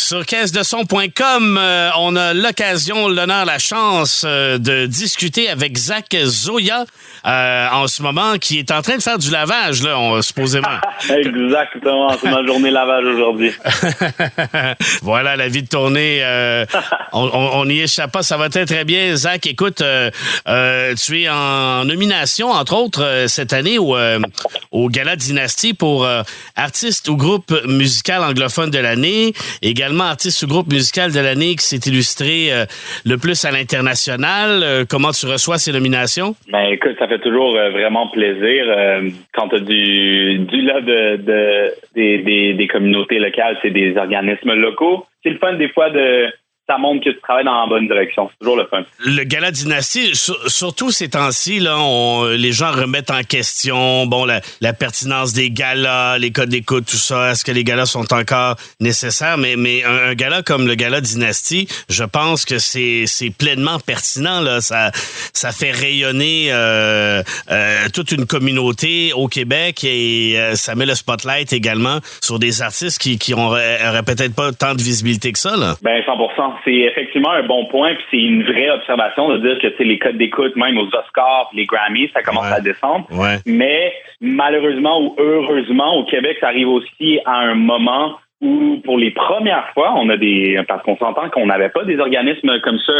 Sur caisse-de-son.com, on a l'occasion, l'honneur, la chance de discuter avec Zach Zoya en ce moment, qui est en train de faire du lavage, là, supposément. Exactement, c'est ma journée lavage aujourd'hui. Voilà, la vie de tournée, on n'y échappe pas, ça va très bien. Zach, écoute, tu es en nomination, entre autres, cette année au Gala Dynastie pour artiste ou groupe musical anglophone de l'année, également artiste ou groupe musical de l'année qui s'est illustré le plus à l'international. Comment tu reçois ces nominations? Ben écoute, ça fait toujours vraiment plaisir quand tu as du love des communautés locales, c'est des organismes locaux. C'est le fun des fois ça montre que tu travailles dans la bonne direction. C'est toujours le fun. Le Gala Dynastie, surtout ces temps-ci, là, les gens remettent en question la pertinence des galas, les codes d'écoute, tout ça. Est-ce que les galas sont encore nécessaires? Mais un gala comme le Gala Dynastie, je pense que c'est pleinement pertinent. Là. Ça fait rayonner toute une communauté au Québec et ça met le spotlight également sur des artistes qui auraient peut-être pas tant de visibilité que ça. Là. Ben 100%. C'est effectivement un bon point, puis c'est une vraie observation de dire que les codes d'écoute, même aux Oscars, les Grammys, ça commence à descendre. Ouais. Mais malheureusement ou heureusement, au Québec, ça arrive aussi à un moment où, pour les premières fois, on a parce qu'on s'entend qu'on n'avait pas des organismes comme ça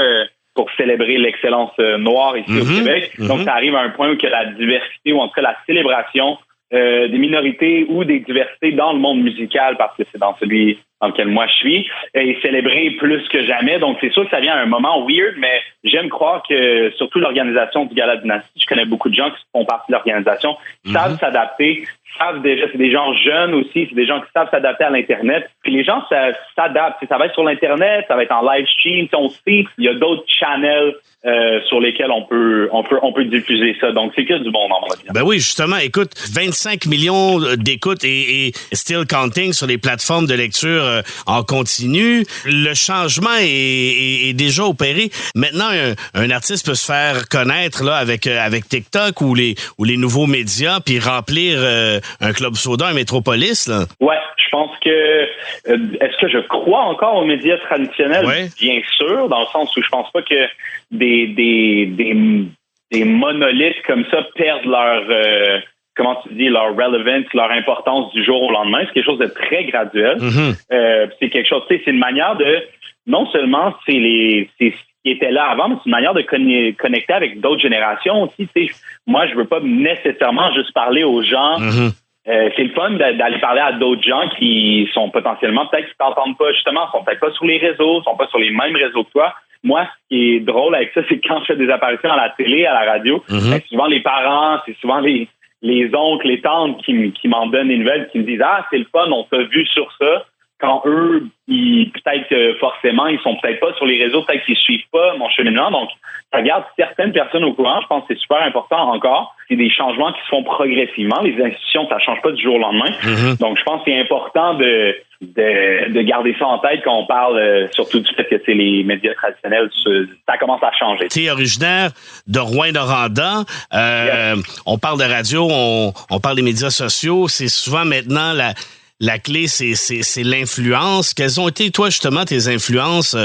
pour célébrer l'excellence noire ici au Québec. Donc, ça arrive à un point où que la diversité, ou en tout cas la célébration des minorités ou des diversités dans le monde musical, parce que c'est dans celui dans lequel moi je suis, est célébré plus que jamais. Donc, c'est sûr que ça vient à un moment weird, mais j'aime croire que, surtout l'organisation du Gala Dynastie, je connais beaucoup de gens qui font partie de l'organisation, savent s'adapter, savent déjà, c'est des gens jeunes aussi, c'est des gens qui savent s'adapter à l'Internet. Puis les gens s'adaptent. Ça va être sur l'Internet, ça va être en live stream. On sait, il y a d'autres channels sur lesquels on peut diffuser ça. Donc, c'est que du bon nombre. Ben oui, justement, écoute, 25 millions d'écoutes et still counting sur les plateformes de lecture en continu. Le changement est déjà opéré. Maintenant, un artiste peut se faire connaître là avec TikTok ou les nouveaux médias, puis remplir un Club Soda, un Métropolis. Là. Ouais, je pense que est-ce que je crois encore aux médias traditionnels? Ouais. Bien sûr, dans le sens où je pense pas que des monolithes comme ça perdent leur leur relevance, leur importance du jour au lendemain. C'est quelque chose de très graduel. C'est quelque chose, c'est une manière de, non seulement c'est ce qui était là avant, mais c'est une manière de connecter avec d'autres générations aussi. Moi, je veux pas nécessairement juste parler aux gens. C'est le fun d'aller parler à d'autres gens qui sont potentiellement, peut-être qui t'entendent pas, justement, sont peut-être pas sur les réseaux, sont pas sur les mêmes réseaux que toi. Moi, ce qui est drôle avec ça, c'est quand je fais des apparitions à la télé, à la radio, c'est souvent les parents, c'est souvent les oncles, les tantes qui m'en donnent des nouvelles, qui me disent « Ah, c'est le fun, on t'a vu sur ça ». Quand eux, peut-être que forcément, ils sont peut-être pas sur les réseaux, peut-être qu'ils suivent pas mon cheminement. Donc, ça garde certaines personnes au courant. Je pense que c'est super important encore. C'est des changements qui se font progressivement. Les institutions, ça change pas du jour au lendemain. Donc, je pense que c'est important de garder ça en tête quand on parle surtout du fait que c'est les médias traditionnels, ça commence à changer. Tu es originaire de Rouyn-Noranda. On parle de radio, on parle des médias sociaux. C'est souvent maintenant la clé, c'est l'influence. Quelles ont été, toi, justement, tes influences?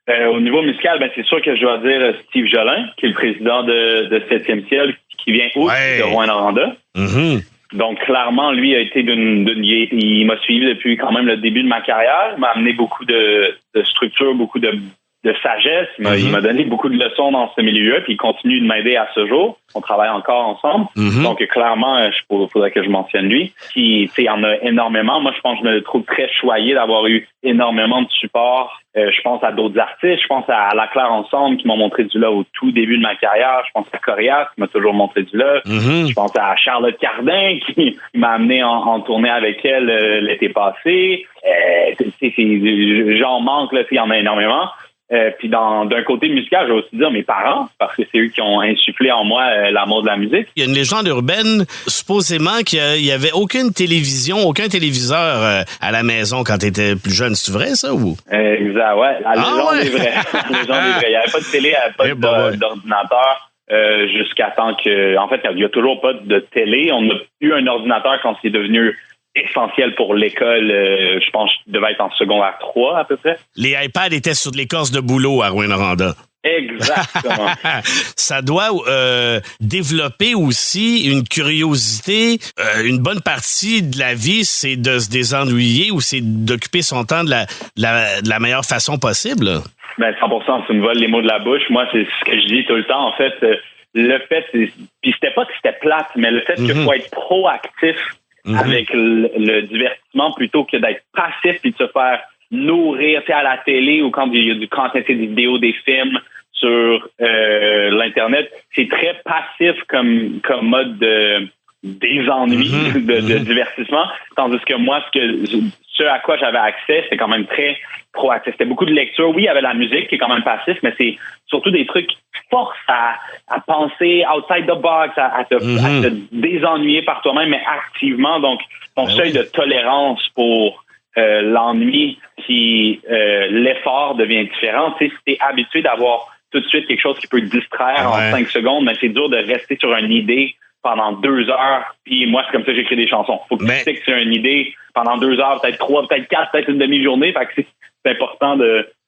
Au niveau musical, c'est sûr que je dois dire Steve Jolin, qui est le président de 7e ciel, qui vient aussi de Rouyn-Noranda. Donc, clairement, lui a été il m'a suivi depuis quand même le début de ma carrière. Il m'a amené beaucoup de structure, beaucoup de sagesse. Il m'a donné beaucoup de leçons dans ce milieu-là, puis il continue de m'aider à ce jour. On travaille encore ensemble. Donc, clairement, il faudrait que je mentionne lui. Puis, il y en a énormément. Moi, je pense que je me trouve très choyé d'avoir eu énormément de support. Je pense à d'autres artistes. Je pense à La Claire Ensemble, qui m'ont montré du love au tout début de ma carrière. Je pense à Corias, qui m'a toujours montré du love. Je pense à Charlotte Cardin, qui m'a amené en tournée avec elle l'été passé. J'en manque, là, il y en a énormément. Puis d'un côté musical, je vais aussi dire mes parents, parce que c'est eux qui ont insufflé en moi l'amour de la musique. Il y a une légende urbaine, supposément qu'il n'y avait aucune télévision, aucun téléviseur à la maison quand tu étais plus jeune. C'est vrai, ça, ou? Exact, ouais. La légende est vraie. La légende est vraie. Il n'y avait pas de télé, il n'y avait pas d'ordinateur. Jusqu'à temps que... En fait, il n'y a toujours pas de télé. On a eu un ordinateur quand c'est devenu essentiel pour l'école. Je pense que je devais être en secondaire 3 à peu près. Les iPads étaient sur l'écorce de boulot à Rouyn-Noranda. Exactement. Ça doit développer aussi une curiosité. Une bonne partie de la vie, c'est de se désennuyer ou c'est d'occuper son temps de la meilleure façon possible. Ben 100%, tu me voles les mots de la bouche. Moi, c'est ce que je dis tout le temps. En fait, le fait, puis c'était pas que c'était plate, mais le fait qu'il faut être proactif avec le divertissement plutôt que d'être passif et de se faire nourrir, tu sais, à la télé ou quand il y a du contenu, des vidéos, des films sur l'internet, c'est très passif comme mode de désennui, de divertissement, tandis que moi, ce à quoi j'avais accès, c'était quand même très proactif. C'était beaucoup de lecture. Oui, il y avait la musique qui est quand même passif, mais c'est surtout des trucs qui forcent à penser outside the box, à te désennuyer par toi-même, mais activement. Donc, ton seuil de tolérance pour l'ennui, puis l'effort devient différent. Tu sais, si t'es habitué d'avoir tout de suite quelque chose qui peut te distraire en 5 secondes, mais c'est dur de rester sur une idée pendant 2 heures. Puis moi, c'est comme ça que j'écris des chansons. Faut que tu sticks sur une idée pendant 2 heures, peut-être 3, peut-être 4, peut-être une demi-journée. Fait que c'est important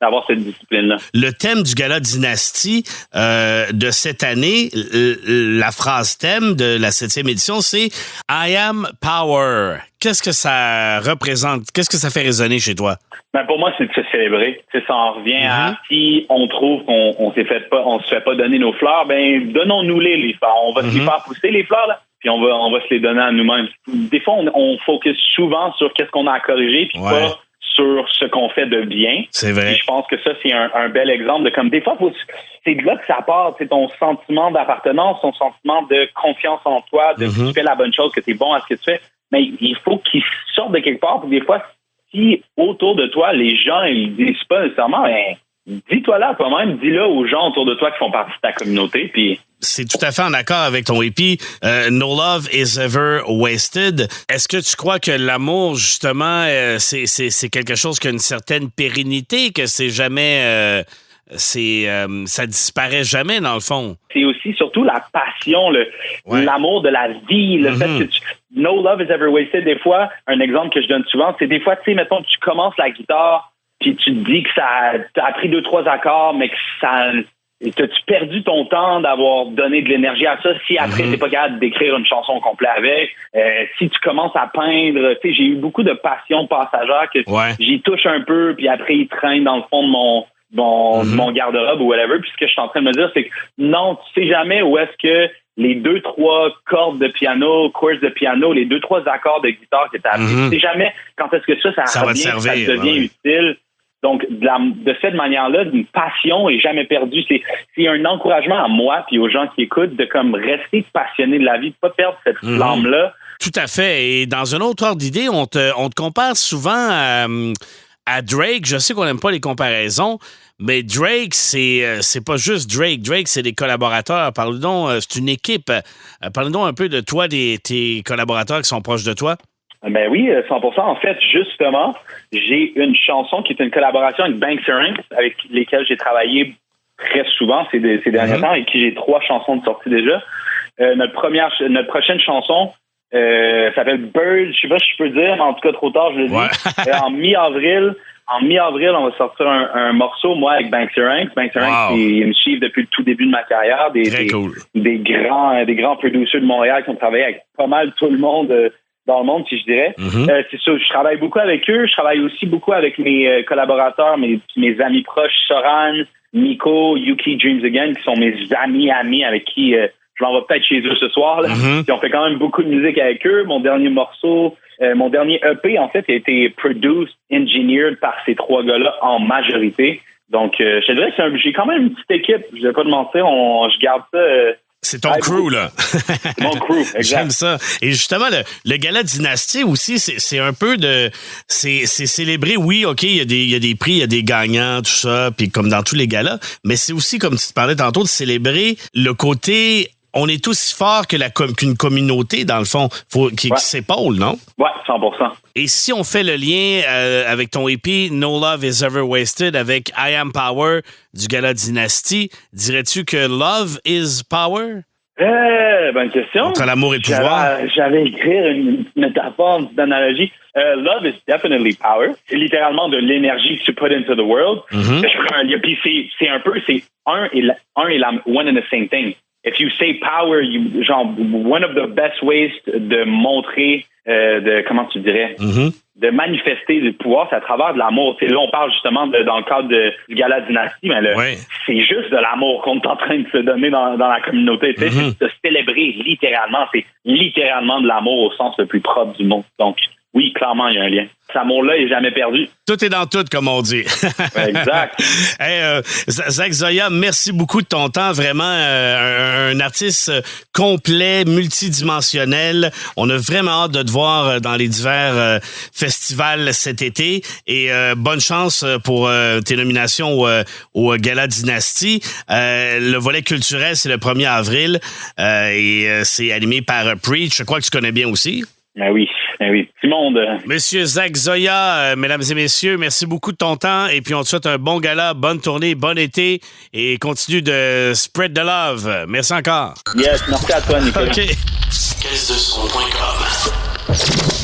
d'avoir cette discipline-là. Le thème du gala Dynastie de cette année, la phrase thème de la 7e édition, c'est « I am power ». Qu'est-ce que ça représente? Qu'est-ce que ça fait résonner chez toi? Ben pour moi, c'est de se célébrer. Ça en revient à si on trouve qu'on se fait pas donner nos fleurs, ben donnons-nous-les fleurs. On va se les faire pousser les fleurs, là, puis on va se les donner à nous-mêmes. Des fois, on focus souvent sur qu'est-ce qu'on a à corriger, puis pas sur ce qu'on fait de bien. C'est vrai. Et je pense que ça, c'est un bel exemple de comme des fois, c'est de là que ça part, c'est ton sentiment d'appartenance, ton sentiment de confiance en toi, de que tu fais la bonne chose, que tu es bon à ce que tu fais. Mais il faut qu'il sorte de quelque part. Puis des fois, si autour de toi, les gens, ils disent pas nécessairement, ben, dis-toi là toi-même, dis-le aux gens autour de toi qui font partie de ta communauté. Puis c'est tout à fait en accord avec ton hippie. No love is ever wasted. Est-ce que tu crois que l'amour, justement, c'est quelque chose qui a une certaine pérennité, que c'est jamais... ça disparaît jamais, dans le fond? C'est aussi surtout la passion, l'amour de la vie, le fait que no love is ever wasted. Des fois, un exemple que je donne souvent, c'est des fois, tu sais, mettons, tu commences la guitare, puis tu te dis que ça t'as appris 2-3 accords, mais que t'as-tu perdu ton temps d'avoir donné de l'énergie à ça si après t'es pas capable d'écrire une chanson complète avec? Si tu commences à peindre, tu sais, j'ai eu beaucoup de passion passagère que j'y touche un peu, puis après il traîne dans le fond de mon garde-robe ou whatever. Puis ce que je suis en train de me dire, c'est que non, tu sais jamais où est-ce que les 2-3 cordes de piano, chords de piano, les 2-3 accords de guitare que tu as appris, tu sais jamais quand est-ce que ça va te servir, ça devient utile. Donc, de cette manière-là, une passion est jamais perdue. C'est un encouragement à moi puis aux gens qui écoutent de comme rester passionné de la vie, de pas perdre cette flamme-là. Tout à fait. Et dans un autre ordre d'idée, on te compare souvent à Drake. Je sais qu'on n'aime pas les comparaisons, mais Drake, c'est pas juste Drake. Drake, c'est des collaborateurs. Parle-nous, c'est une équipe. Parle-nous un peu de toi, tes collaborateurs qui sont proches de toi. Ben oui, 100%. En fait, justement, j'ai une chanson qui est une collaboration avec Banks Ranks, avec lesquels j'ai travaillé très souvent ces derniers temps, et qui j'ai 3 chansons de sortie déjà. Notre prochaine chanson s'appelle Bird. Je sais pas si je peux dire, mais en tout cas trop tard, je le dis. En mi-avril, on va sortir un morceau, moi, avec Banks Ranks. Banks Ranks, ils me suivent depuis le tout début de ma carrière. Des grands producers de Montréal qui ont travaillé avec pas mal tout le monde dans le monde, si je dirais. C'est ça, je travaille beaucoup avec eux. Je travaille aussi beaucoup avec mes collaborateurs, mes amis proches, Soran, Nico, Yuki Dreams Again, qui sont mes amis avec qui je m'en vais peut-être chez eux ce soir. Là. Puis on fait quand même beaucoup de musique avec eux. Mon dernier morceau, mon dernier EP, en fait, a été produced, engineered par ces 3 gars-là en majorité. Donc, je te dirais que j'ai quand même une petite équipe. Je vais pas te mentir, je garde ça... c'est ton crew, là. C'est mon crew, exact. J'aime ça. Et justement, le gala Dynastie aussi, c'est un peu de... C'est célébrer, oui, OK, il y a des prix, il y a des gagnants, tout ça, puis comme dans tous les galas, mais c'est aussi, comme tu te parlais tantôt, de célébrer le côté... On est aussi fort qu'une communauté, dans le fond, qui s'épaule, non? Ouais, 100%. Et si on fait le lien avec ton EP No Love is Ever Wasted avec I Am Power du gala Dynastie, dirais-tu que Love is Power? Bonne question. Entre l'amour et le pouvoir. J'avais écrit une métaphore, une petite analogie. Love is definitely power. C'est littéralement de l'énergie que tu put into the world. Mm-hmm. Je ferai un lien. Puis c'est un peu, c'est un et la one and the same thing. If you say power, one of the best ways de montrer, comment tu dirais, de manifester du pouvoir, c'est à travers de l'amour. Là, on parle justement dans le cadre du Gala Dynastie, mais c'est juste de l'amour qu'on est en train de se donner dans la communauté. C'est de se célébrer littéralement. C'est littéralement de l'amour au sens le plus propre du mot. Donc, oui, clairement, il y a un lien. Cet amour-là est jamais perdu. Tout est dans tout, comme on dit. Exact. Hey, Zach Zoya, merci beaucoup de ton temps. Vraiment, un artiste complet, multidimensionnel. On a vraiment hâte de te voir dans les divers festivals cet été. Et bonne chance pour tes nominations au Gala Dynastie. Le volet culturel, c'est le 1er avril. Et c'est animé par Preach. Je crois que tu connais bien aussi. Ben oui. Petit monde. Monsieur Zach Zoya, mesdames et messieurs, merci beaucoup de ton temps et puis on te souhaite un bon gala, bonne tournée, bon été et continue de spread the love. Merci encore. Yes, merci à toi, Nicolas. OK. Caisse de son.com